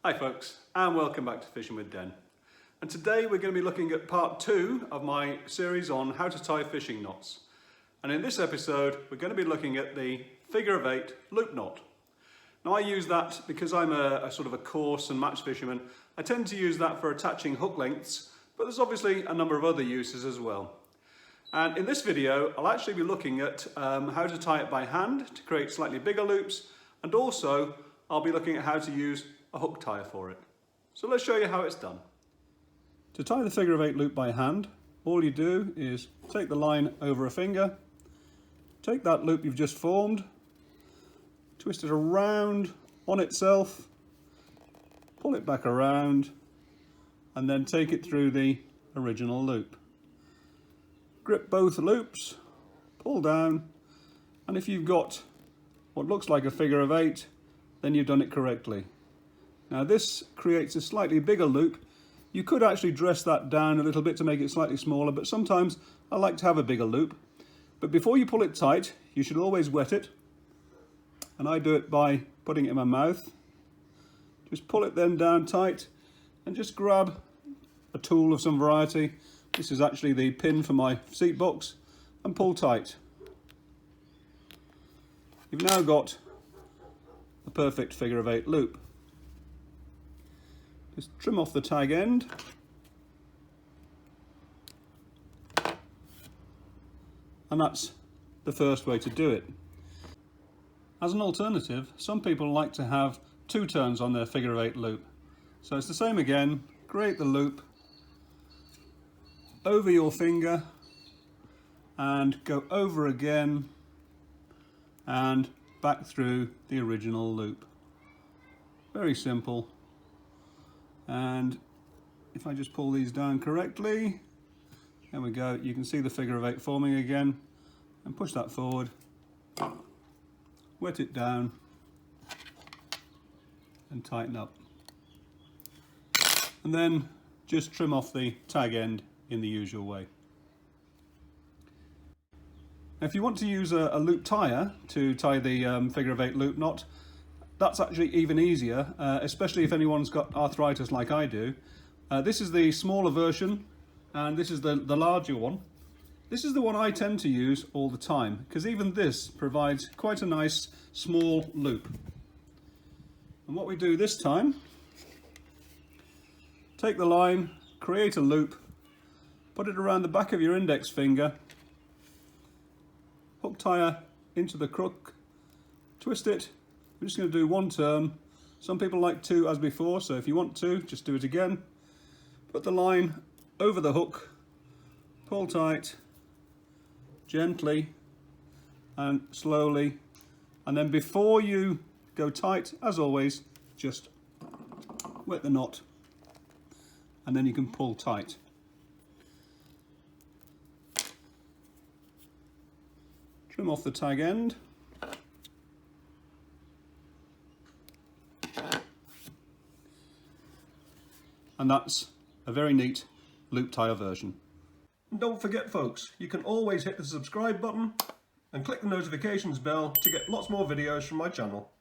Hi folks, and welcome back to Fishing with Den. And today we're going to be looking at part 2 of my series on how to tie fishing knots. And in this episode we're going to be looking at the figure of 8 loop knot. Now I use that because I'm a sort of a coarse and match fisherman. I tend to use that for attaching hook lengths, but there's obviously a number of other uses as well. And in this video I'll actually be looking at how to tie it by hand to create slightly bigger loops, and also I'll be looking at how to use a hook tire for it. So let's show you how it's done. To tie the figure of 8 loop by hand, all you do is take the line over a finger, take that loop you've just formed, twist it around on itself, pull it back around, and then take it through the original loop. Grip both loops, pull down, and if you've got what looks like a figure of 8, then you've done it correctly. Now this creates a slightly bigger loop. You could actually dress that down a little bit to make it slightly smaller, but sometimes I like to have a bigger loop. But before you pull it tight, you should always wet it. And I do it by putting it in my mouth. Just pull it then down tight and just grab a tool of some variety. This is actually the pin for my seat box, and pull tight. You've now got a perfect figure of 8 loop. Just trim off the tag end, and that's the first way to do it. As an alternative, some people like to have 2 turns on their figure of 8 loop. So it's the same again, create the loop over your finger and go over again and back through the original loop. Very simple. And if I just pull these down correctly, there we go, you can see the figure of 8 forming again, and push that forward, wet it down and tighten up, and then just trim off the tag end in the usual way. Now if you want to use a loop tire to tie the figure of 8 loop knot, that's actually even easier, especially if anyone's got arthritis like I do. This is the smaller version, and this is the larger one. This is the one I tend to use all the time, because even this provides quite a nice small loop. And what we do this time, take the line, create a loop, put it around the back of your index finger, hook tire into the crook, twist it. We're just going to do 1 turn. Some people like 2 as before, so if you want to, just do it again. Put the line over the hook, pull tight, gently and slowly, and then before you go tight, as always, just wet the knot, and then you can pull tight. Trim off the tag end. And that's a very neat loop tire version. And don't forget folks, you can always hit the subscribe button and click the notifications bell to get lots more videos from my channel.